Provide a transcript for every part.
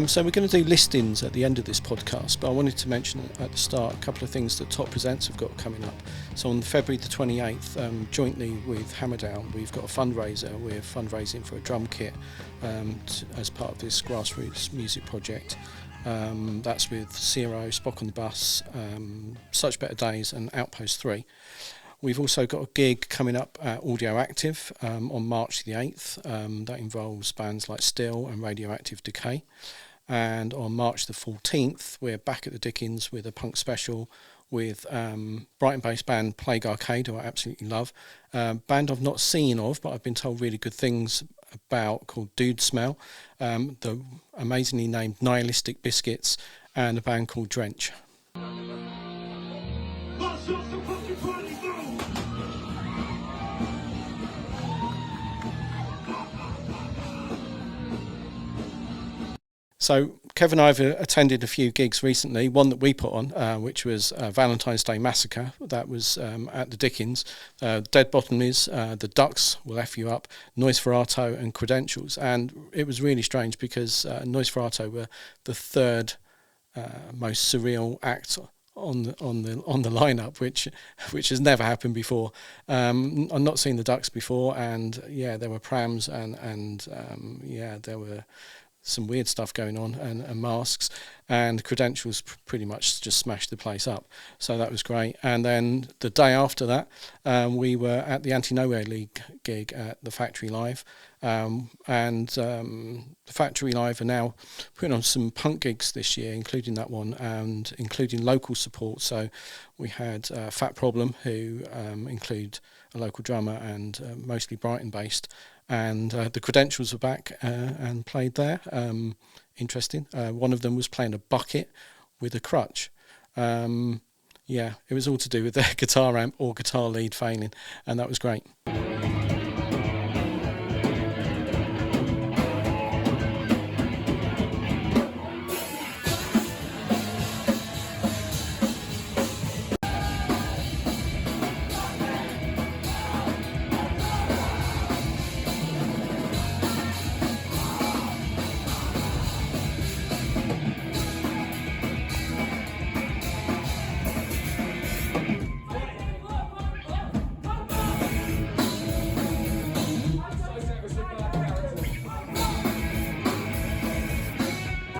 So we're going to do listings at the end of this podcast, but I wanted to mention at the start a couple of things that TOT Presents have got coming up. So on February the 28th, jointly with Hammerdown, we've got a fundraiser. We're fundraising for a drum kit as part of this grassroots music project. That's with Zero, Spock on the Bus, Such Better Days and Outpost 3. We've also got a gig coming up at Audio Active on March the 8th. That involves bands like Still and Radioactive Decay. And on March the 14th, we're back at the Dickens with a punk special with Brighton-based band Plague Arcade, who I absolutely love. Band I've not seen of, but I've been told really good things about, called Dude Smell. The amazingly named Nihilistic Biscuits, and a band called Drench. So Kev and I have attended a few gigs recently, one that we put on, which was Valentine's Day Massacre. That was at the Dickens. Dead Bottomies, The Ducks Will F You Up, Nosferatu and Credentials. And it was really strange because Nosferatu were the third most surreal act on the lineup, which has never happened before. I've not seen the Ducks before, and yeah, there were prams and there were some weird stuff going on, and masks, and Credentials pretty much just smashed the place up. So that was great. And then the day after that, we were at the Anti-Nowhere League gig at the Factory Live. The Factory Live are now putting on some punk gigs this year, including that one, and including local support. So we had Fat Problem, who include a local drummer and mostly Brighton-based. And the Credentials were back and played there. Interesting. One of them was playing a bucket with a crutch. It was all to do with their guitar amp or guitar lead failing, and that was great.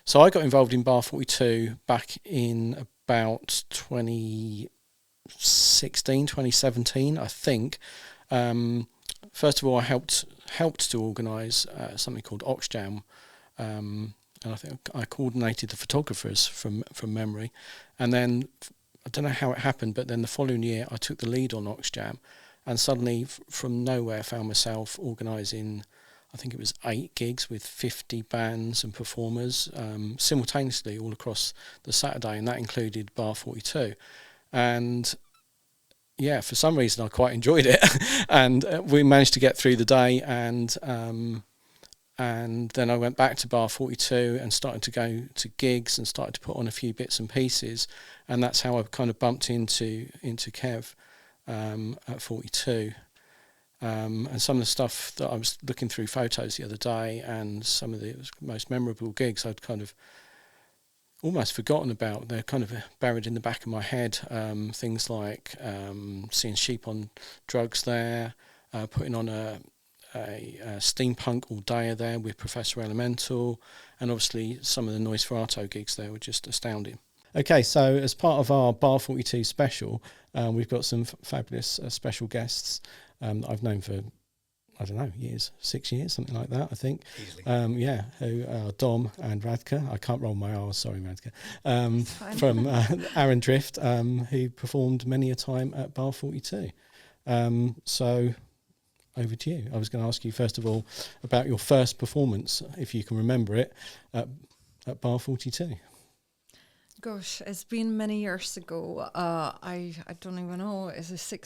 So I got involved in Bar 42 back in about 2016, 2017, I think. First of all, I helped to organise something called Oxjam, and I think I coordinated the photographers from memory. And then I don't know how it happened, but then the following year I took the lead on Oxjam, and suddenly from nowhere found myself organising, I think it was 8 gigs with 50 bands and performers simultaneously all across the Saturday, and that included Bar 42. And yeah, for some reason I quite enjoyed it, and we managed to get through the day, and then I went back to Bar 42 and started to go to gigs and started to put on a few bits and pieces, and that's how I kind of bumped into Kev at 42. And some of the stuff that I was looking through photos the other day, and some of the most memorable gigs I'd kind of almost forgotten about. They're kind of buried in the back of my head. Things like seeing Sheep on Drugs there, putting on a steampunk all-dayer there with Professor Elemental, and obviously some of the Nosferatu gigs there were just astounding. Okay, so as part of our Bar 42 special, we've got some fabulous special guests I've known for, I don't know, 6 years, something like that, I think. Easily. Who are Dom and Radka. I can't roll my R's, sorry, Radka. From Aaron Drift, who performed many a time at Bar 42. So over to you. I was going to ask you, first of all, about your first performance, if you can remember it, at Bar 42. Gosh, it's been many years ago. I don't even know. Is it 8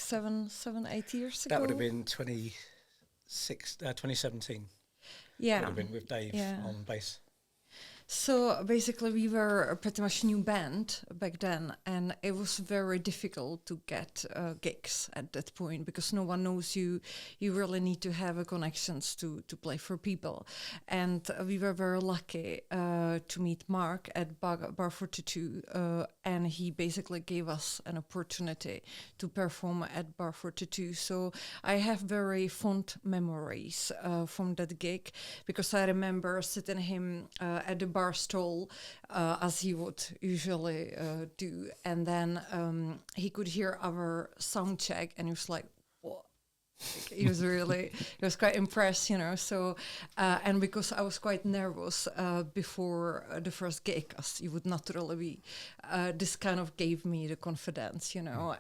years ago? That would have been 2017. Yeah. Would have been with Dave on bass. So basically, we were a pretty much new band back then, and it was very difficult to get gigs at that point because no one knows you. You really need to have connections to play for people, and we were very lucky to meet Mark at Bar 42, and he basically gave us an opportunity to perform at Bar 42. So I have very fond memories from that gig because I remember sitting him at the bar stall as he would usually do, and then he could hear our sound check, and he was like, "What?" Like, he was quite impressed, So, and because I was quite nervous before the first gig, as you would naturally be, this kind of gave me the confidence,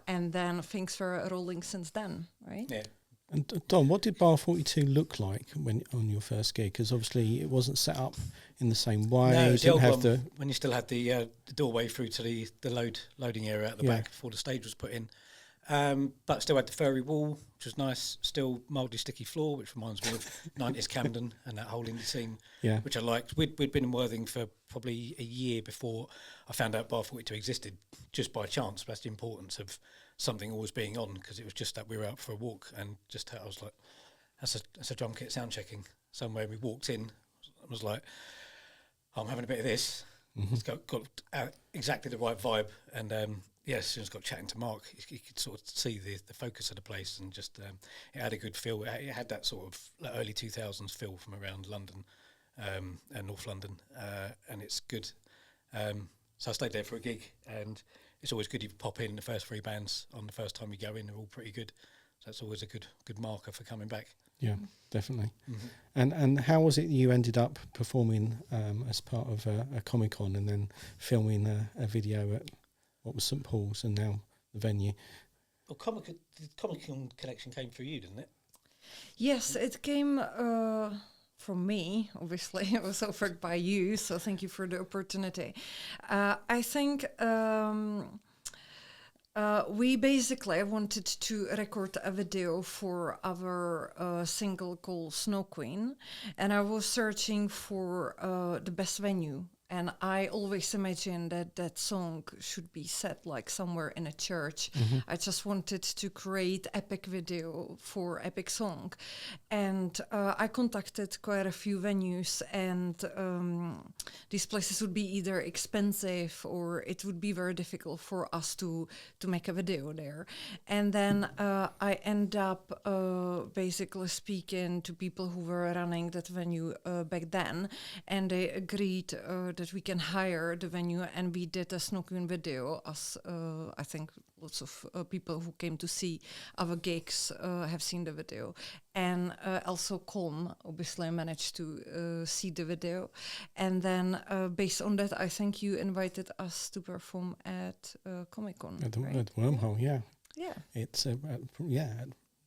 And then things were rolling since then, right? Yeah. And Don, what did Bar 42 look like when on your first gig? Because obviously it wasn't set up in the same way. No, it It was the didn't old have one, when you still had the doorway through to the loading area at the back before the stage was put in. But still had the furry wall, which was nice. Still mildly sticky floor, which reminds me of 90s Camden and that whole indie scene, which I liked. We'd been in Worthing for probably a year before I found out Bar 42 existed, just by chance. That's the importance of something always being on, because it was just that we were out for a walk, and just I was like, that's a drum kit sound checking somewhere. We walked in, I was like, I'm having a bit of this. It's got exactly the right vibe, and as soon as I got chatting to Mark, you could sort of see the focus of the place, and just it had a good feel. It had that sort of early 2000s feel from around London and North London, and it's good. So I stayed there for a gig, and it's always good you pop in. The first 3 bands on the first time you go in, they're all pretty good. So that's always a good marker for coming back. Yeah, definitely. And how was it you ended up performing as part of a Comic-Con and then filming a video at what was St Paul's and now the venue? Well, the Comic-Con connection came through you, didn't it? Yes, it came from me, obviously. It was offered by you, so thank you for the opportunity. I think we basically wanted to record a video for our single called Snow Queen, and I was searching for the best venue. And I always imagined that song should be set like somewhere in a church. I just wanted to create epic video for epic song. And I contacted quite a few venues, and these places would be either expensive or it would be very difficult for us to make a video there. And then I end up basically speaking to people who were running that venue back then, and they agreed that we can hire the venue, and we did a Snow Queen video, as I think lots of people who came to see our gigs have seen the video. And also Colm obviously managed to see the video. And then based on that, I think you invited us to perform at Comic-Con. At the right? Wormhole, yeah. Yeah. It's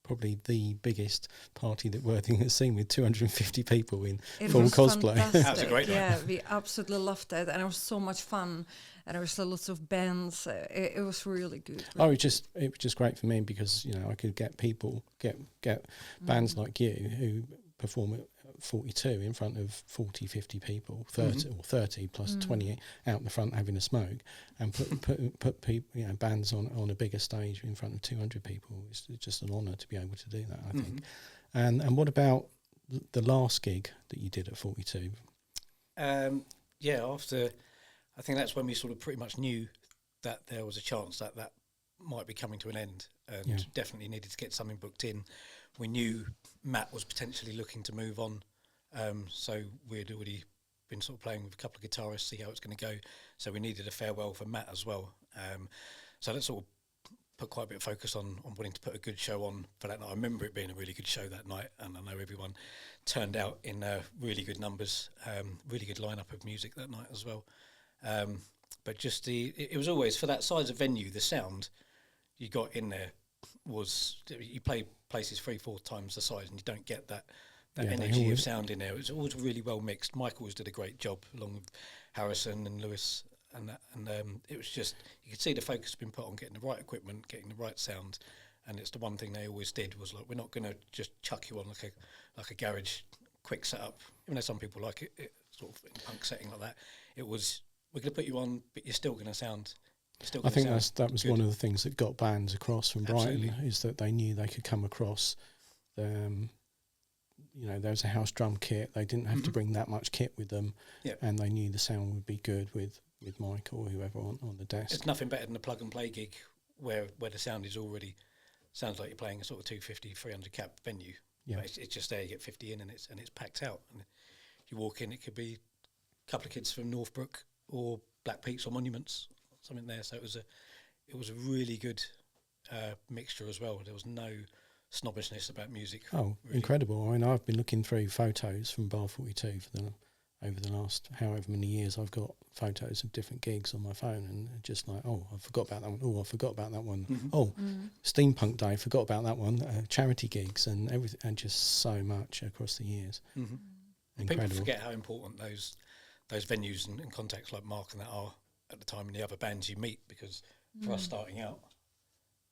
probably the biggest party that Worthing has seen, with 250 people in full cosplay. Fantastic. That was a great night. Yeah, we absolutely loved it, and it was so much fun. And there was lots of bands. It was really good. Oh, it was just great for me because I could get bands like you who perform at 42 in front of 40, 50 people, 30 or 30 plus 20 out in the front having a smoke, and put people, bands on a bigger stage in front of 200 people. It's just an honour to be able to do that, I think. And what about the last gig that you did at 42? After, I think that's when we sort of pretty much knew that there was a chance that might be coming to an end, and definitely needed to get something booked in. We knew Matt was potentially looking to move on, so we'd already been sort of playing with a couple of guitarists, see how it's going to go. So we needed a farewell for Matt as well. So that sort of put quite a bit of focus on wanting to put a good show on for that night. I remember it being a really good show that night, and I know everyone turned out in really good numbers, really good lineup of music that night as well. But just it was always, for that size of venue, the sound you got in there was, you play places 3-4 times the size and you don't get that energy of sound in there. It was always really well mixed. Michael always did a great job along with Harrison and Lewis and that, and it was just, you could see the focus had been put on getting the right equipment, getting the right sound, and it's the one thing they always did was like, we're not going to just chuck you on like a garage quick setup. Even though some people like it sort of in a punk setting like that, it was, we're going to put you on, but you're still going to sound. I think that was good. One of the things that got bands across from Brighton, is that they knew they could come across. There was a house drum kit. They didn't have to bring that much kit with them, and they knew the sound would be good with Mike or whoever on the desk. It's nothing better than a plug and play gig where the sound is already sounds like you're playing a sort of 250, 300 cap venue. Yeah, it's just there. You get 50 in, and it's packed out. And if you walk in, it could be a couple of kids from Northbrook or Black Peaks or Monuments, something there. So it was a really good mixture as well. There was no snobbishness about music. Oh, really. Incredible. I mean, I've been looking through photos from Bar 42 over the last however many years. I've got photos of different gigs on my phone, and just like, oh, I forgot about that one. Oh, I forgot about that one. Mm-hmm. Oh, Steampunk Day, forgot about that one. Charity gigs and everything, and just so much across the years. Mm-hmm. Incredible. People forget how important those venues and contacts like Mark and that are at the time, and the other bands you meet, because for us starting out,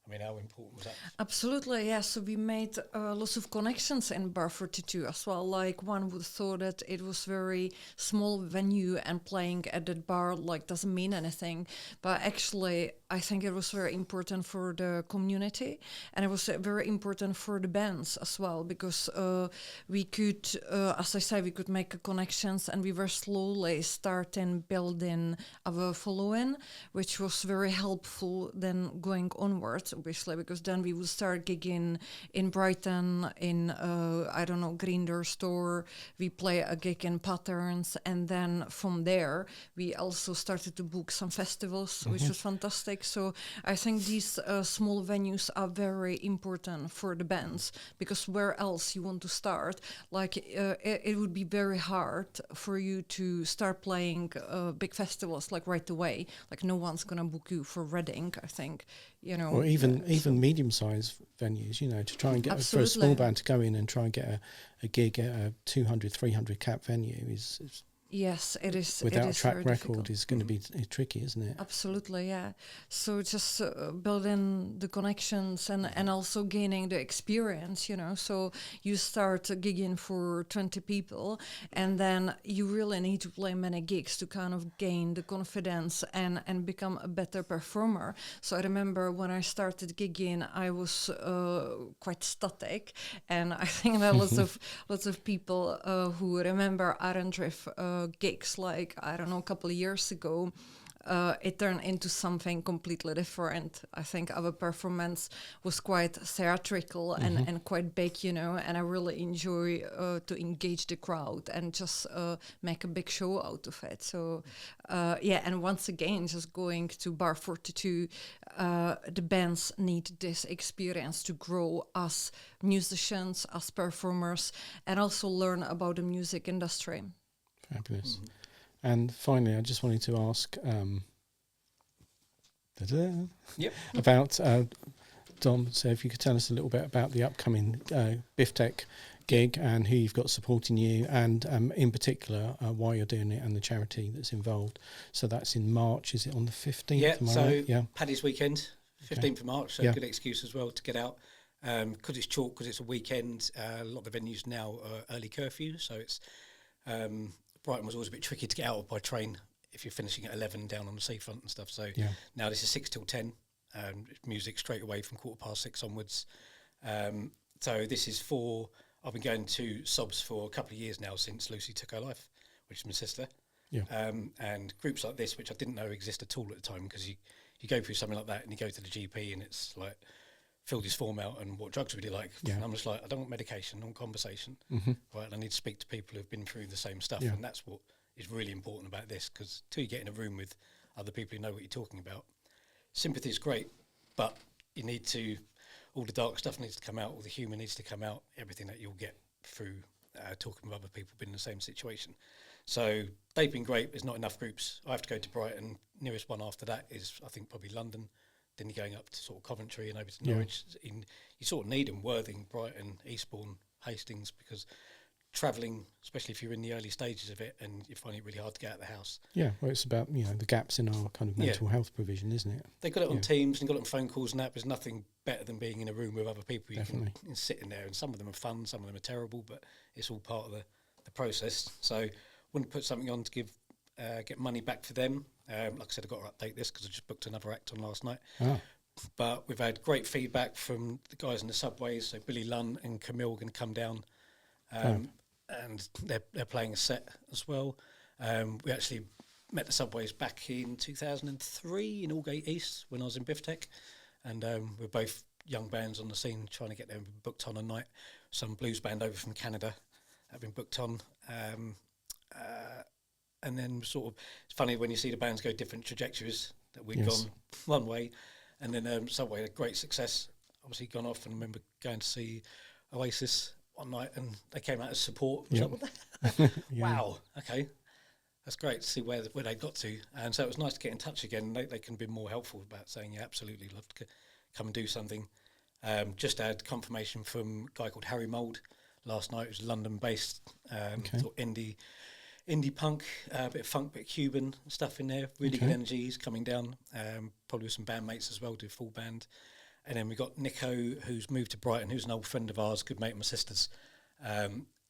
I mean, how important was that? Absolutely, yeah. So we made lots of connections in Bar 42 as well. Like, one would thought that it was very small venue and playing at that bar doesn't mean anything. But actually, I think it was very important for the community, and it was very important for the bands as well, because we could, as I said, we could make connections, and we were slowly starting building our following, which was very helpful then going onwards. Obviously, because then we would start gigging in Brighton, in Green Door Store. We play a gig in Patterns, and then from there we also started to book some festivals, which was fantastic. So I think these small venues are very important for the bands, because where else you want to start? It would be very hard for you to start playing big festivals right away. No one's gonna book you for Reading, I think. Or even medium-sized venues, to try and get for a small band to go in and try and get a gig at a 200, 300 cap venue is yes, it is. Without it is a track record difficult. Is going to be tricky, isn't it? Absolutely, yeah. So just building the connections and also gaining the experience, So you start gigging for 20 people, and then you really need to play many gigs to kind of gain the confidence and become a better performer. So I remember when I started gigging, I was quite static, and I think there are lots of people who remember Arendriff gigs a couple of years ago. It turned into something completely different. I think our performance was quite theatrical and quite big, and I really enjoy to engage the crowd and just make a big show out of it. So, and once again, just going to Bar 42, the bands need this experience to grow as musicians, as performers, and also learn about the music industry. Fabulous. And finally, I just wanted to ask about Dom. So if you could tell us a little bit about the upcoming Biftech gig and who you've got supporting you, and in particular why you're doing it and the charity that's involved. So that's in March. Is it on the 15th? Yeah, so Paddy's weekend, 15th of March, so good excuse as well to get out. Because it's chalk, because it's a weekend, a lot of the venues now are early curfew, so it's... Brighton was always a bit tricky to get out of by train if you're finishing at 11 down on the seafront and stuff. So now this is 6 till 10, music straight away from 6:15 onwards. So this is I've been going to Sobs for a couple of years now since Lucy took her life, which is my sister. Yeah. And groups like this, which I didn't know exist at all at the time, because you go through something like that and you go to the GP and it's like, filled his form out and what drugs would you like? Yeah. And I'm just like, I don't want medication, I want conversation. Right, I need to speak to people who've been through the same stuff, and that's what is really important about this, because till you get in a room with other people who know what you're talking about, sympathy is great, but you need to, all the dark stuff needs to come out, all the humour needs to come out, everything that you'll get through talking with other people who've been in the same situation. So they've been great. There's not enough groups. I have to go to Brighton. Nearest one after that is, I think, probably London. Then you're going up to sort of Coventry and over to Norwich. You sort of need them, Worthing, Brighton, Eastbourne, Hastings, because travelling, especially if you're in the early stages of it and you're finding it really hard to get out of the house. Yeah, well, it's about, the gaps in our kind of mental health provision, isn't it? They got it on Teams and got it on phone calls and that. There's nothing better than being in a room with other people. You can sit in there, and some of them are fun, some of them are terrible, but it's all part of the process. So wouldn't put something on to give get money back for them. Like I said, I've got to update this because I just booked another act on last night. Oh. But we've had great feedback from the guys in the subways. So Billy Lunn and Camille are going to come down, and they're playing a set as well. We actually met the subways back in 2003 in Aldgate East when I was in Biftech, and we're both young bands on the scene trying to get them booked on a night. Some blues band over from Canada have been booked on. And then sort of, it's funny when you see the bands go different trajectories, that we've gone one way, and then Subway had great success, obviously gone off. And I remember going to see Oasis one night and they came out as support. Like, what the wow, okay, that's great to see where they got to. And so it was nice to get in touch again. They can be more helpful about saying, yeah, absolutely, love to come and do something. Just had confirmation from a guy called Harry Mould last night. It was London-based, sort of indie punk, a bit of funk, bit of Cuban stuff in there. Really good energy. He's coming down, probably with some bandmates as well, do full band. And then we got Nico, who's moved to Brighton, who's an old friend of ours, good mate of my sister's.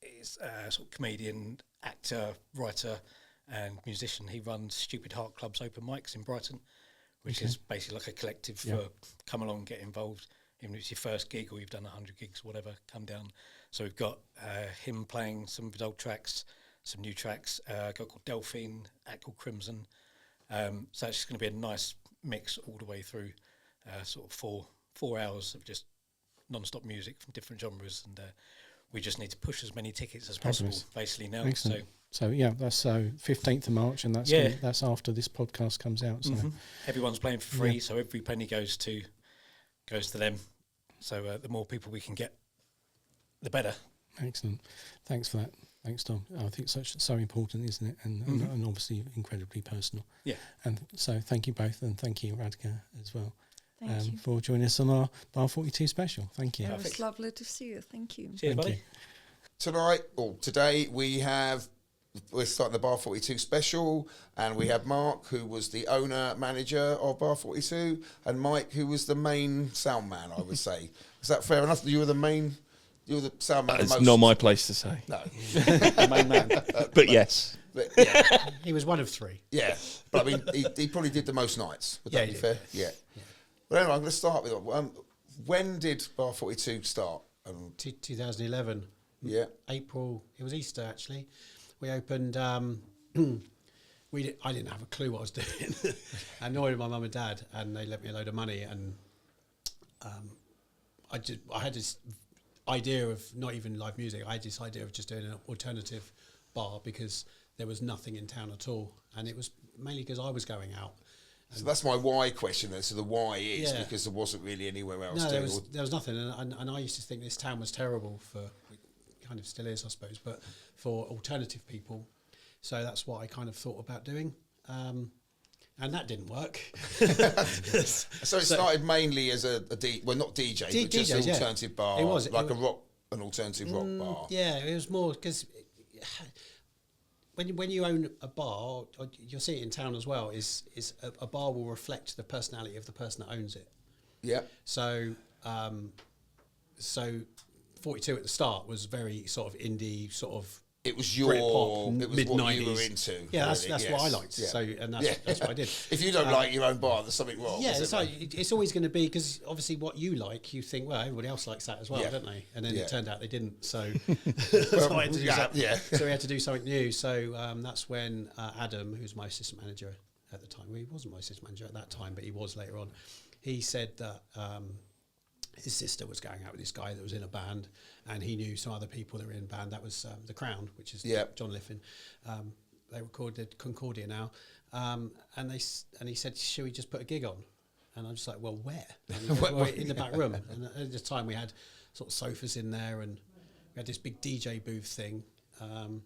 He's a sort of comedian, actor, writer, and musician. He runs Stupid Heart Club's open mics in Brighton, which is basically like a collective for come along, get involved. Even if it's your first gig or you've done 100 gigs, whatever, come down. So we've got him playing some of his old tracks, some new tracks, a guy called Delphine, act called Crimson. So it's just going to be a nice mix all the way through, sort of 4 hours of just non-stop music from different genres, and we just need to push as many tickets as possible, basically now. Excellent. So yeah, that's 15th of March, and that's after this podcast comes out. So everyone's playing for free, so every penny goes to them. So the more people we can get, the better. Excellent. Thanks for that. Thanks, Tom. I think it's so important, isn't it? And obviously incredibly personal. Yeah. And so thank you both, and thank you, Radka, as well, for joining us on our Bar 42 special. Thank you. It was lovely to see you. Thank you. Cheers, buddy. Today we're starting the Bar 42 special, and we have Mark, who was the owner-manager of Bar 42, and Mike, who was the main sound man, I would say. Is that fair enough? You were the sound man. It's not my place to say. No. Main man. But yes. But, yeah. He was one of three. Yeah. But I mean, he probably did the most nights. Would that be fair? Yeah. But anyway, I'm going to start with, when did Bar 42 start? 2011. Yeah. April. It was Easter, actually. We opened. I didn't have a clue what I was doing. I annoyed my mum and dad, and they lent me a load of money, and I had this idea of not even live music. I had this idea of just doing an alternative bar because there was nothing in town at all, and it was mainly because I was going out. So that's my why question then. So the why is because there wasn't really anywhere else. No, there was nothing, and I used to think this town was terrible for. Kind of still is, I suppose, but for alternative people. So that's what I kind of thought about doing. And that didn't work. So it started mainly as not DJ, but just an alternative bar. It was. Like an alternative rock bar. Yeah, it was more because when you own a bar, you'll see it in town as well, is a bar will reflect the personality of the person that owns it. Yeah. So 42 at the start was very sort of indie, sort of. It was mid-90s. What you were into. Yeah, really. that's what I liked. Yeah. So, and that's what I did. If you don't like your own bar, there's something wrong. Yeah, it's always going to be, because obviously what you like, you think, well, everybody else likes that as well, don't they? And then it turned out they didn't. So, so I had to do so we had to do something new. So that's when Adam, who's my assistant manager at the time, well, he wasn't my assistant manager at that time, but he was later on. He said that. His sister was going out with this guy that was in a band, and he knew some other people that were in a band. That was The Crown, which is John Liffin. They recorded Concordia now, and he said, "Should we just put a gig on?" And I'm just like, "Well, where?" Well, in the back room. And at the time, we had sort of sofas in there, and we had this big DJ booth thing. And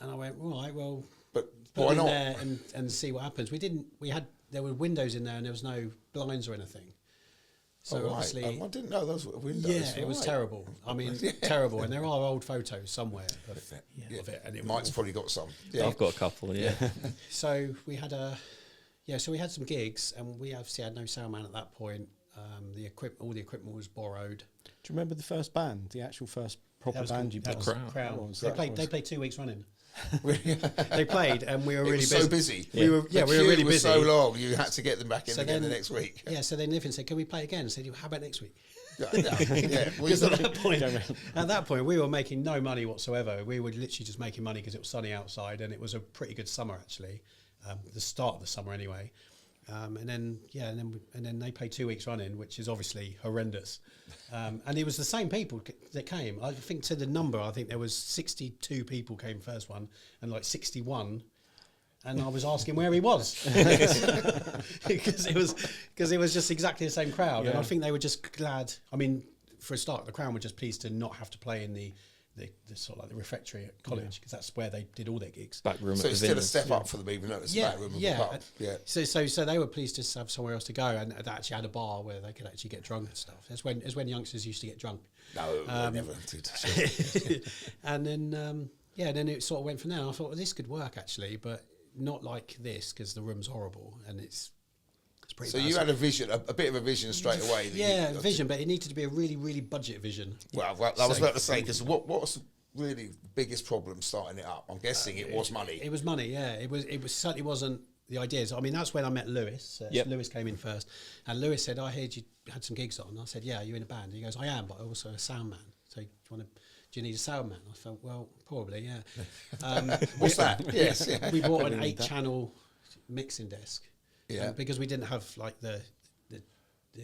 I went, "Right, well, but put why it in not?" there and see what happens. There were windows in there, and there was no blinds or anything. So obviously, I didn't know those were windows. Yeah, it was terrible. I mean, terrible. And there are old photos somewhere of it. And Mike's probably got some. Yeah. I've got a couple. Yeah. So we had some gigs, and we obviously had no sound man at that point. All the equipment was borrowed. you remember the first band, the actual first proper band you played? Crown. They played 2 weeks running. They They played, and we were really busy. so busy. We were really busy. So long, you had to get them back in So again then- the next week. Yeah, so then Niven said, "Can we play again?" I said, "How about next week?" Yeah. Because at that point, we were making no money whatsoever. We were literally just making money because it was sunny outside, and it was a pretty good summer actually, the start of the summer anyway. And then they played 2 weeks running, which is obviously horrendous. And it was the same people that came. I think to the number, I think there was 62 people came first one, and like 61. And I was asking where he was because it was just exactly the same crowd. Yeah. And I think they were just glad. I mean, for a start, the crowd were just pleased to not have to play in the sort of like the refectory at college, because that's where they did all their gigs. Back room. So at it's the still a Vineyards. step up for them, even though it's the back room of the pub. Yeah. So they were pleased to have somewhere else to go, and they actually had a bar where they could actually get drunk and stuff. That's when youngsters used to get drunk. No, they never did. And then then it sort of went from there. I thought, well, this could work actually, but not like this, because the room's horrible and it's pretty So bad. you had a vision, a bit of a vision straight away. Vision, but it needed to be a really, really budget vision. Well, I was about to say, because what's really the biggest problem starting it up? I'm guessing it was money. It was money, yeah. It was certainly wasn't the ideas. I mean, that's when I met Lewis. Lewis came in first, and Lewis said, "I heard you had some gigs on." I said, "Yeah, are you in a band?" He goes, "I am, but I'm also a sound man. So do you need a sound man?" I thought, "Well, probably, yeah." What's that? Yes, yeah. We bought an 8-channel mixing desk. Yeah. Because we didn't have like the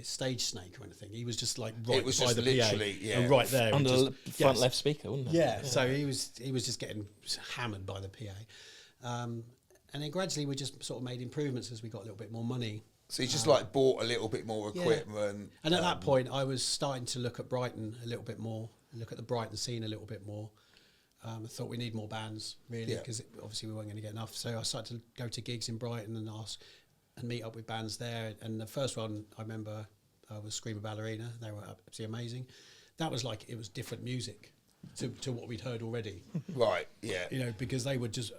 stage snake or anything. He was just like right It was by just the literally, PA and right there. On and the just- front yes. left speaker, wasn't it? Yeah, so he was just getting hammered by the PA. And then gradually we just sort of made improvements as we got a little bit more money. So you just like bought a little bit more equipment. And at that point I was starting to look at Brighton a little bit more, look at the Brighton scene a little bit more. I thought we need more bands, really, because obviously we weren't going to get enough. So I started to go to gigs in Brighton and ask and meet up with bands there. And the first one I remember was Screamer Ballerina. They were absolutely amazing. That was like, it was different music to what we'd heard already. Right, yeah. You know, because they were just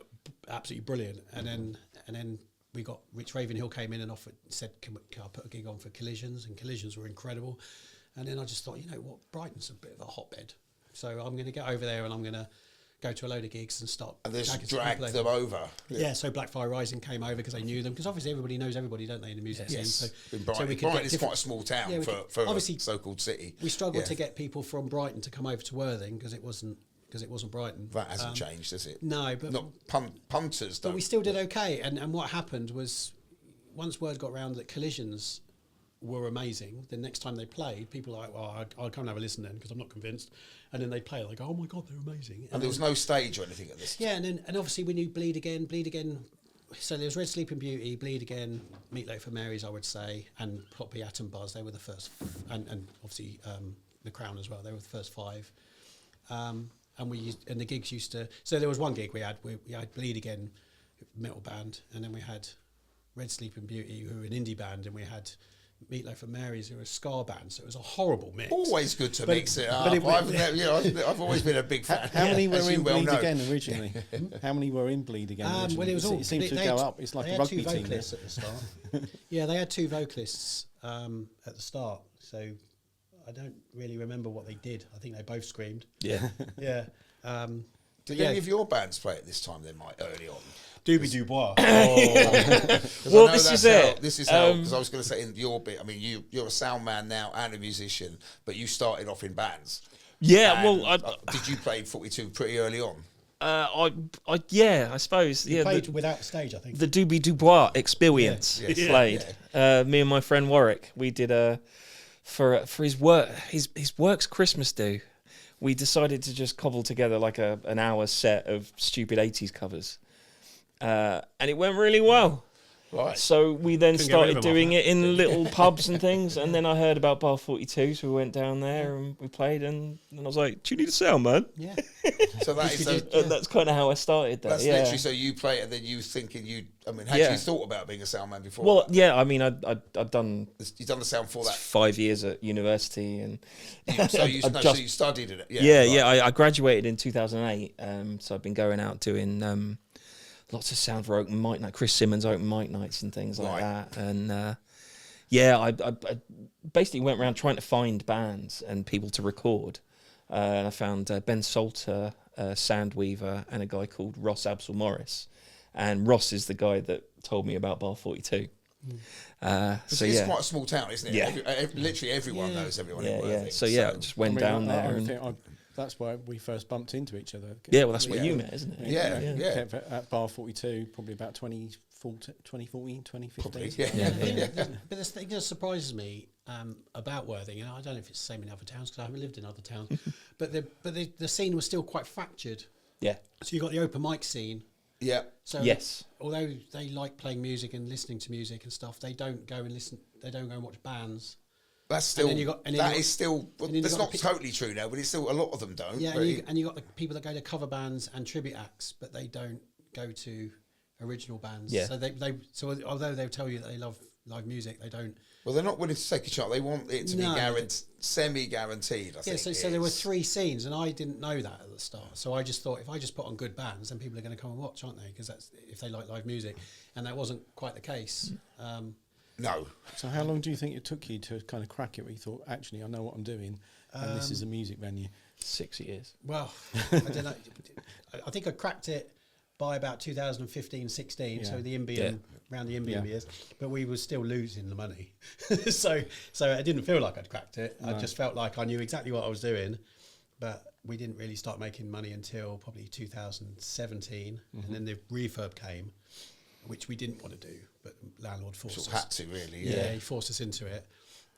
absolutely brilliant. And then we got Rich Ravenhill came in and said, can I put a gig on for Collisions? And Collisions were incredible. And then I just thought, you know what, Brighton's a bit of a hotbed. So I'm going to get over there and I'm going to go to a load of gigs and start. And just dragged them over. Yeah, so Blackfire Rising came over because they knew them, because obviously everybody knows everybody, don't they, in the music scene. Yes. So, In Brighton. so we could Brighton get is different- quite a small town Yeah, we for obviously a so-called city. We struggled to get people from Brighton to come over to Worthing because it wasn't Brighton. That hasn't changed, has it? No, but Not punters, but don't. we still did okay. And what happened was, once word got round that Collisions were amazing, the next time they played, people were like, well, I'll come and have a listen then, because I'm not convinced. And then they play, like, oh my God, they're amazing. And there was no stage or anything at this. Yeah, and obviously we knew Bleed Again. So there was Red Sleeping Beauty, Bleed Again, Meatloaf for Mary's, I would say, and Poppy Atom Buzz. They were the first, and obviously The Crown as well. They were the first 5. And the gigs used to. So there was one gig we had Bleed Again, metal band, and then we had Red Sleeping Beauty, who were an indie band, and we had Meatloaf and Mary's, who were a ska band. So it was a horrible mix. Always good to mix it up. but I've always been a big fan. How many were as you in well Bleed know. Again originally? How many were in Bleed Again originally? Well, it was all. It seems to they go had- up. It's like they a had rugby 2 team. vocalists at the start. Yeah, they had 2 vocalists at the start. So I don't really remember what they did. I think they both screamed. Yeah. Yeah. Did any of your bands play at this time then, Mike, early on? Doobie Dubois. Well, this is it. This is how, because I was going to say in your bit, I mean, you're a sound man now and a musician, but you started off in bands. Yeah, And, well, did you play 42 pretty early on? I suppose. He Yeah, played the, without stage, I think. the Doobie Dubois experience Yeah. Yeah. played. Me and my friend Warwick, we did for his work's Christmas do. We decided to just cobble together like an hour set of stupid 80s covers. And it went really well. Right. So we then Couldn't get rid started of him doing after it in little pubs and things. And then I heard about Bar 42, so we went down there and we played. And I was like, do you need a sound, man? Yeah. So that is And that's kind of how I started there. that's yeah. literally so you play it and then you thinking had Yeah. you thought about being a sound man before? Well, yeah, I mean, I'd done you've done the sound for that. 5 years at university, and So you studied it. yeah, I graduated in 2008. So I've been going out doing lots of sound for open mic night, Chris Simmons open mic nights and things like Right. that. And Yeah, I basically went around trying to find bands and people to record. And I found Ben Salter, Sandweaver, and a guy called Ross Absol Morris. And Ross is the guy that told me about Bar 42. So it's quite a small town, isn't it? Yeah. Literally everyone knows everyone in Worthing. So I just went down there. That's where we first bumped into each other. Yeah, well, that's where you met, isn't it? Yeah. At Bar 42, probably about 2014, 2015. Probably, But the thing that surprises me about Worthing, and I don't know if it's the same in other towns because I haven't lived in other towns, but the scene was still quite fractured. Yeah. So you got the open mic scene. Yeah. So yes. Although they like playing music and listening to music and stuff, they don't go and listen. They don't go and watch bands. That's still. That's not totally true now, but it's still a lot of them don't. Yeah, and you got the people that go to cover bands and tribute acts, but they don't go to original bands. Yeah. So although they tell you that they love live music, they don't. Well, they're not willing to take a chance. They want it to be semi-guaranteed. I think. So there were 3 scenes, and I didn't know that at the start. So I just thought if I just put on good bands, then people are going to come and watch, aren't they? Because that's if they like live music, and that wasn't quite the case. No. So how long do you think it took you to kind of crack it where you thought, actually, I know what I'm doing, and this is a music venue? 6 years. Well, I don't know. I think I cracked it by about 2015, 16, so the Imbian, around the Imbian years, but we were still losing the money. so I didn't feel like I'd cracked it. No. I just felt like I knew exactly what I was doing, but we didn't really start making money until probably 2017, and then the refurb came, which we didn't want to do, but the landlord forced us. Had to, really, yeah. He forced us into it.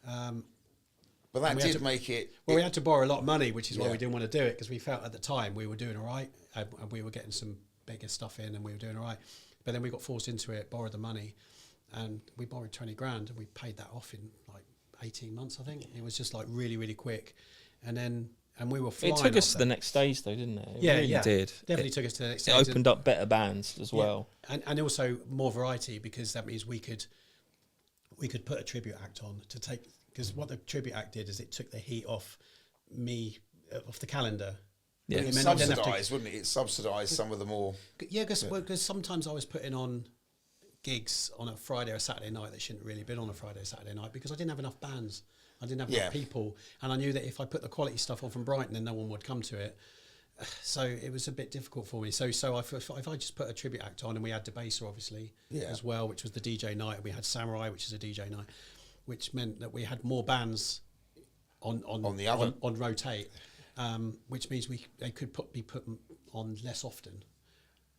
But that did make it... Well, we had to borrow a lot of money, which is why we didn't want to do it, because we felt at the time we were doing all right, and we were getting some bigger stuff in, and we were doing all right. But then we got forced into it, borrowed the money, and we borrowed 20 grand, and we paid that off in like 18 months, I think. It was just like really, really quick. And we were flying. It took us to the next stage, though, didn't it? It really did. Definitely took us to the next stage. It opened up better bands as well. And also more variety, because that means we could put a tribute act on to take... Because what the tribute act did is it took the heat off the calendar. Yeah, it subsidised, wouldn't it? It subsidised some of the more... Yeah, because sometimes I was putting on gigs on a Friday or Saturday night that shouldn't really have been on a Friday or Saturday night because I didn't have enough bands. I didn't have enough people. And I knew that if I put the quality stuff on from Brighton, then no one would come to it. So it was a bit difficult for me. So if I just put a tribute act on, and we had Debaser, obviously, as well, which was the DJ night, and we had Samurai, which is a DJ night, which meant that we had more bands on rotate, which means they could be put on less often,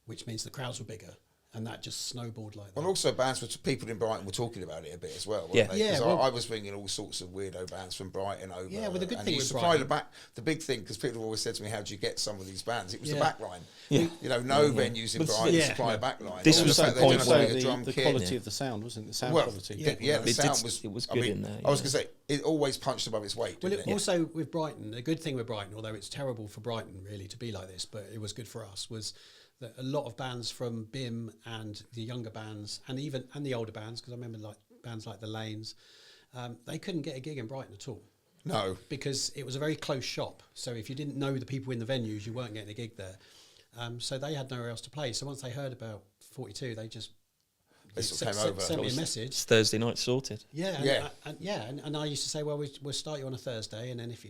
which means the crowds were bigger, and that just snowballed like that. Well, also bands people in Brighton were talking about it a bit as well. I was bringing all sorts of weirdo bands from Brighton over. Yeah, well, the good and thing you with supply Brighton, the big thing, because people have always said to me, "How do you get some of these bands?" It was the back line. Yeah. You know, no venues in Brighton supply a back line. This was the point where the quality of the sound, wasn't it? The sound quality. The sound was. It was good in there. I was going to say it always punched above its weight. Well, also with Brighton, the good thing with Brighton, although it's terrible for Brighton really to be like this, but it was good for us, was that a lot of bands from BIM and the younger bands and the older bands, because I remember like bands like the Lanes, they couldn't get a gig in Brighton at all. No, because it was a very close shop. So if you didn't know the people in the venues, you weren't getting a gig there. So they had nowhere else to play. So once they heard about 42, they just sent me a message. It's Thursday night sorted. And I used to say, well, we'll start you on a Thursday, and then if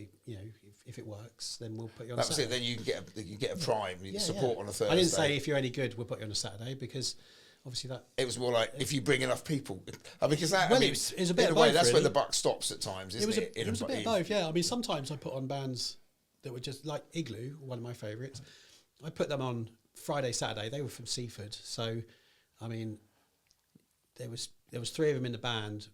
it works, then we'll put you on. That was it. Then you can get a prime support on a Thursday. I didn't say if you're any good, we'll put you on a Saturday, because obviously that it was more like if you bring enough people. Because that it was a bit in of a way both, that's really. where the buck stops at times. Isn't it? It was a bit of both. Yeah, I mean sometimes I put on bands that were just like Igloo, one of my favourites. I put them on Friday, Saturday. They were from Seaford, so I mean. There was 3 of them in the band,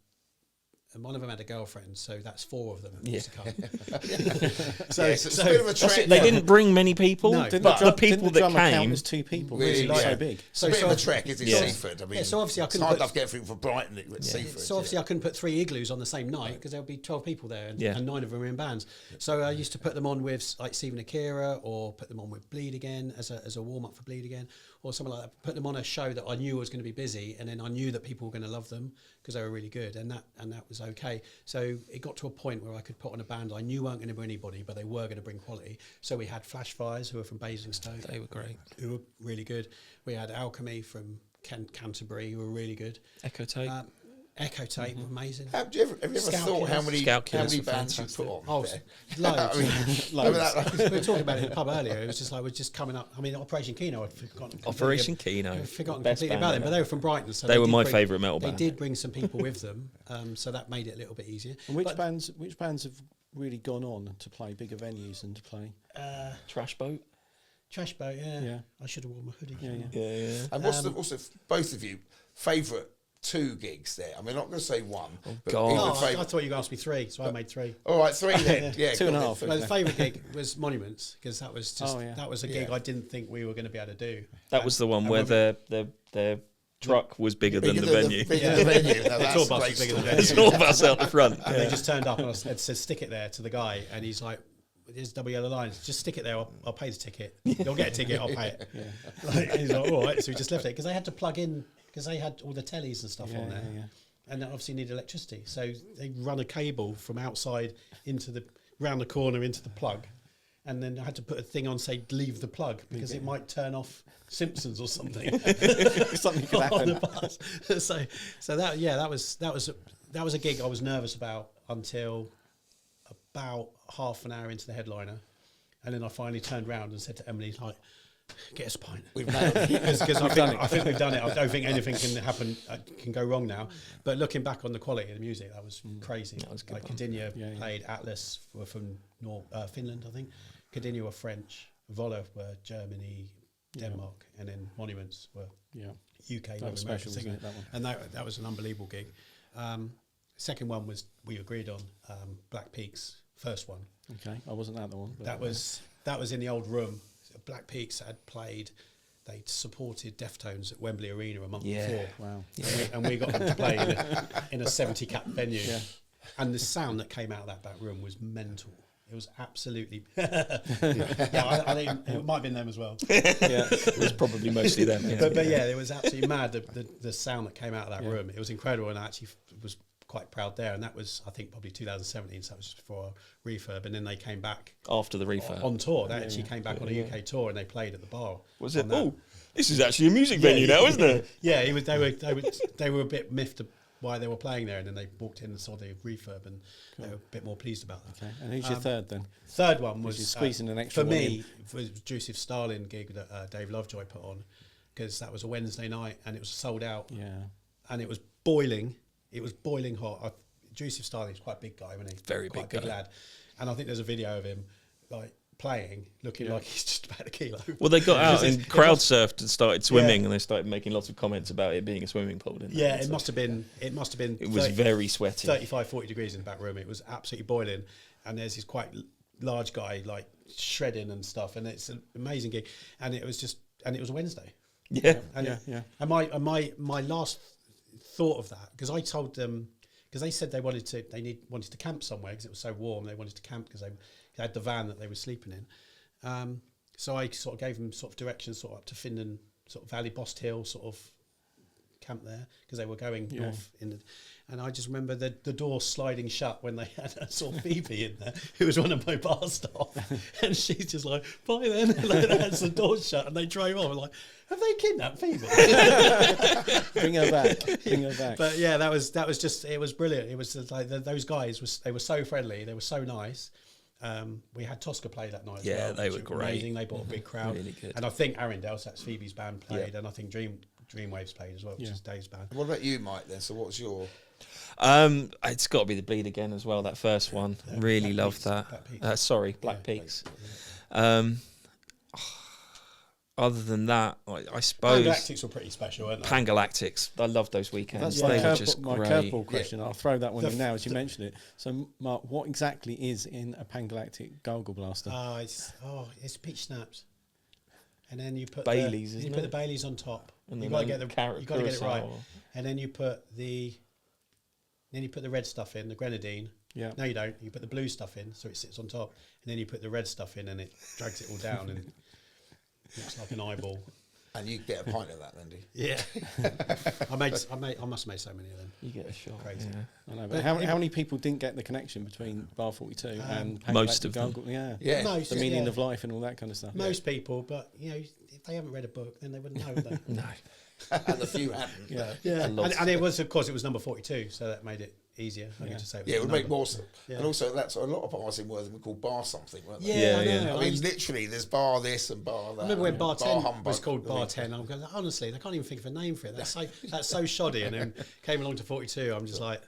and one of them had a girlfriend, so that's 4 of them that used to come. It's a bit of a trek. They didn't bring many people, No, but the people that came was 2 people. Really, So big. It's a bit of a trek, isn't it? Seaford. I mean, so obviously I it's couldn't hard enough to get everything from Brighton at Seaford. So obviously I couldn't put 3 Igloos on the same night because there would be 12 people there, and 9 of them were in bands. So I used to put them on with like Stephen Akira, or put them on with Bleed Again as a warm up for Bleed Again, or something like that. Put them on a show that I knew was going to be busy, and then I knew that people were going to love them because they were really good, and that was okay. So it got to a point where I could put on a band I knew weren't going to bring anybody, but they were going to bring quality. So we had Flashfires, who were from Basingstoke. They were great. Who were really good. We had Alchemy from Canterbury, who were really good. Echo Tape. Echo Tape, amazing. Have you ever thought how many bands you put on? Oh, loads. We were talking about it in the pub earlier. It was just like we're just coming up. I mean, Operation Kino, I'd forgotten. Operation Kino, I'd forgotten completely about them, but they were from Brighton, so they were my favourite metal band. They did bring some people with them, so that made it a little bit easier. And which bands have really gone on to play bigger venues and to play? Trash Boat. Trash Boat, yeah. I should have worn my hoodie. Yeah. And what's both of you favourite 2 gigs there? I mean, I'm not going to say 1. God. I thought you were going to ask me 3, so I made 3. All right, 3 then. Yeah, 2.5. Well, the favourite gig was Monuments, because that was just that was a gig I didn't think we were going to be able to do. That was the one where the truck was bigger than the venue. Bigger than the venue. No, the tour bus was bigger than the venue. It's all bus out the front. And they just turned up and I said, stick it there to the guy, and he's like, "There's double yellow lines. Just stick it there. I'll pay the ticket. You'll get a ticket. I'll pay it." Like, he's like, "All right." So we just left it because they had to plug in, because they had all the tellies and stuff on there, and they obviously need electricity. So they run a cable from outside round the corner into the plug, and then I had to put a thing on, say, leave the plug, because it might turn off Simpsons or something. Something could happen. On the bus. So that was a gig I was nervous about until about half an hour into the headliner, and then I finally turned around and said to Emily, like, "Get us a pint." We've nailed it. Because I think we've done it. I don't think anything can happen, can go wrong now. But looking back on the quality of the music, that was crazy. That was good. Like Cadinia played, Atlas were from Finland, I think. Cadinia were French, Voller were Germany, Denmark, and then Monuments were UK. That was special, wasn't it, that one? And that was an unbelievable gig. Second one was, we agreed on, Black Peaks, first one. Okay, I wasn't at the one. That was in the old room. Black Peaks had played, they'd supported Deftones at Wembley Arena a month before. Wow. And we got them to play in a 70-cap venue. Yeah. And the sound that came out of that back room was mental. It was absolutely... I think it might have been them as well. It was probably mostly them. Yeah. But it was absolutely mad, the sound that came out of that room. It was incredible, and I actually was quite proud there. And that was, I think, probably 2017, so that was just before our refurb. And then they came back... After the refurb. On tour. They actually came back on a UK tour, and they played at the bar. Was it? Oh, this is actually a music venue now, isn't it? Yeah, they were a bit miffed why they were playing there, and then they walked in and saw the refurb, and they were a bit more pleased about that. Okay. And who's your third then? Third one was squeezing an extra for me. Was Joseph Stalin gig that Dave Lovejoy put on, because that was a Wednesday night and it was sold out. Yeah. And it was boiling. It was boiling hot. Joseph Stalin is quite a big guy, wasn't he? Very quite big big guy. lad. And I think there's a video of him like playing, looking like he's just about a kilo. Well, they got out and crowd surfed and started swimming, and they started making lots of comments about it being a swimming pool, didn't they? Yeah, it must have been. It was very sweaty. 35, 40 degrees in the back room. It was absolutely boiling, and there's this quite large guy like shredding and stuff, and it's an amazing gig. And it was a Wednesday. Yeah, and my last thought of that, because I told them, because they said they wanted to camp somewhere because it was so warm. They wanted to camp because they had the van that they were sleeping in. So I sort of gave them sort of directions, sort of up to Finland, sort of Valley Bost Hill, sort of camp there, because they were going north and I just remember the door sliding shut when they had sort of Phoebe in there, who was one of my bar staff, and she's just like, "Bye then," like that's the door shut, and they drove off. I'm like, have they kidnapped Phoebe? Bring her back. But yeah, that was just, it was brilliant. It was like those guys they were so friendly, they were so nice. We had Tosca play that night as well. Yeah, they were great. Amazing. They brought a big crowd. Really good. And I think Arendelle, that's Phoebe's band, played, and I think Dreamwaves played as well, which is Dave's band. What about you, Mike, then? So what's your... It's got to be the Bleed Again as well, that first one. Really loved that. Black Peaks. Other than that, I suppose... Pangalactics were pretty special, weren't they? Pangalactics. I loved those weekends. That's they were just my great. curveball question. I'll throw that one in now as you mentioned it. So, Mark, what exactly is in a Pangalactic Gargle Blaster? It's peach snaps. And then you put Baileys, you put the Baileys on top. And you got to get it right. And then you put the red stuff in, the grenadine. Yeah. No, you don't. You put the blue stuff in, so it sits on top. And then you put the red stuff in, and it drags it all down and looks like an eyeball. And you get a pint of that, then, do you? Yeah. I must have made so many of them. You get a shot. Crazy. Yeah. I know, but how many people didn't get the connection between Bar 42 and Pangalactic most of them. Gargle? Yeah. Most, the meaning of life and all that kind of stuff. Most people, but if they haven't read a book, then they wouldn't know, would they? No. and a few hadn't. Yeah. And it was, of course, it was number 42, so that made it easier. I need to say. It would make more sense. Yeah. And also, that's a lot of bars in Worthing were called bar something, weren't they? Yeah, I know. I mean, literally, there's bar this and bar that. I remember when bar 10 humbug was called bar 10. I'm going, honestly, I can't even think of a name for it. That's so shoddy. And then came along to 42. I'm just like,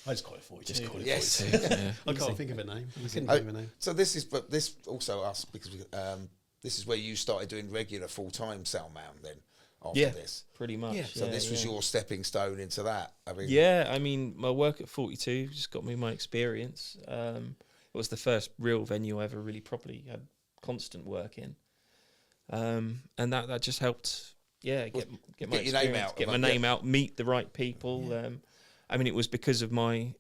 I just call it 42. Just call it 42. I can't think of a name. I couldn't think of a name. So this also us because this is where you started doing regular full-time sound man then. After this, pretty much. So this was your stepping stone into that. I mean, my work at 42 just got me my experience. It was the first real venue I ever really properly had constant work in, and that just helped. Get my your name out, get my name out, meet the right people. Yeah. I mean, it was because of my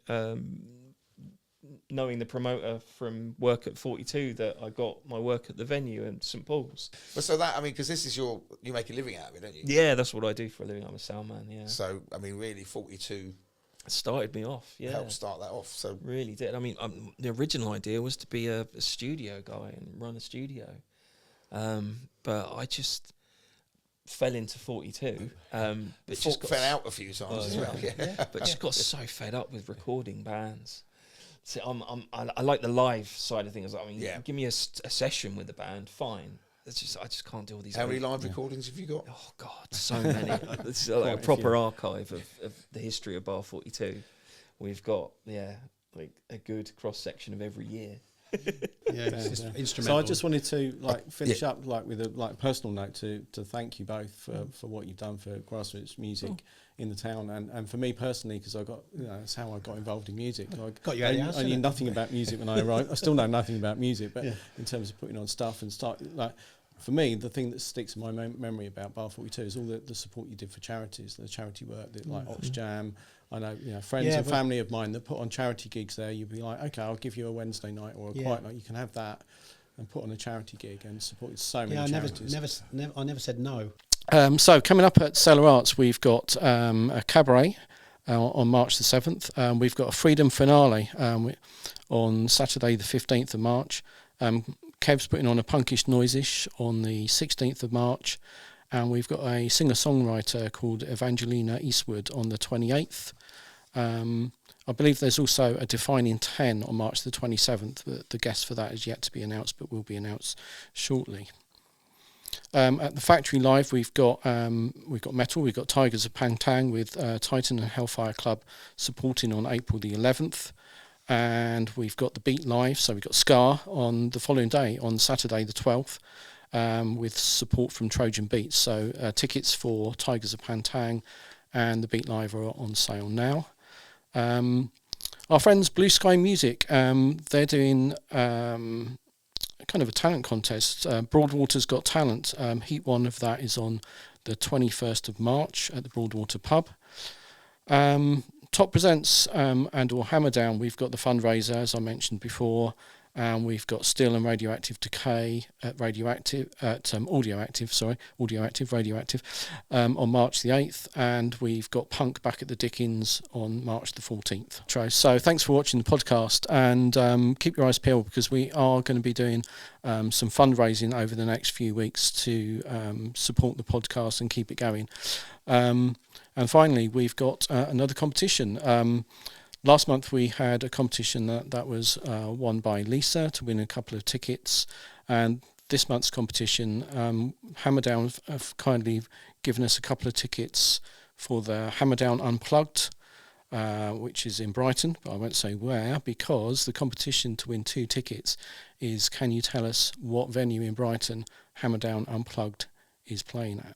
knowing the promoter from work at 42 that I got my work at the venue in St Paul's. But so that, I mean, because this is you make a living out of it, don't you? Yeah, that's what I do for a living. I'm a sound man, yeah. So, I mean, really 42 it started me off, helped start that off. So really did. I mean, the original idea was to be a studio guy and run a studio. But I just fell into 42. But just fell out a few times as well. But just got so fed up with recording bands. So I like the live side of things. I mean, give me a session with the band, fine. I just can't do all these. How many live recordings have you got? Oh God, so many. It's like a proper archive of the history of Bar 42. We've got like a good cross section of every year. It's just instrumental. So I just wanted to finish up with a personal note to thank you both for what you've done for grassroots music in the town, and for me personally, because that's how I got involved in music. I knew nothing about music when I arrived. I still know nothing about music, but in terms of putting on stuff and for me, the thing that sticks in my memory about Bar 42 is all the support you did for charities, the charity work, like Oxjam. I know, friends and family of mine that put on charity gigs there. You'd be like, okay, I'll give you a Wednesday night or a quiet night. You can have that and put on a charity gig and support so many charities. I never said no. So coming up at Cellar Arts, we've got a cabaret on March the 7th. We've got a Freedom finale on Saturday the 15th of March. Kev's putting on a Punkish Noisish on the 16th of March. And we've got a singer-songwriter called Evangelina Eastwood on the 28th. I believe there's also a Defining 10 on March the 27th. The guest for that is yet to be announced, but will be announced shortly. At the Factory Live, we've got metal. We've got Tigers of Pantang with Titan and Hellfire Club supporting on April the 11th. And we've got the Beat Live, so we've got Scar on the following day, on Saturday the 12th. With support from Trojan Beats. So tickets for Tigers of Pantang and the Beat Live are on sale now. Our friends Blue Sky Music, they're doing kind of a talent contest. Broadwater's Got Talent. Heat 1 of that is on the 21st of March at the Broadwater Pub. TOT Presents and or Hammerdown, we've got the fundraiser, as I mentioned before. We've got Still and Radioactive Decay at Audioactive on March the 8th, and we've got Punk back at the Dickens on March the 14th. So thanks for watching the podcast, and keep your eyes peeled because we are going to be doing some fundraising over the next few weeks to support the podcast and keep it going. And finally, we've got another competition. Last month we had a competition that was won by Lisa to win a couple of tickets, and this month's competition, Hammerdown have kindly given us a couple of tickets for the Hammerdown Unplugged, which is in Brighton, but I won't say where, because the competition to win 2 tickets is, can you tell us what venue in Brighton Hammerdown Unplugged is playing at?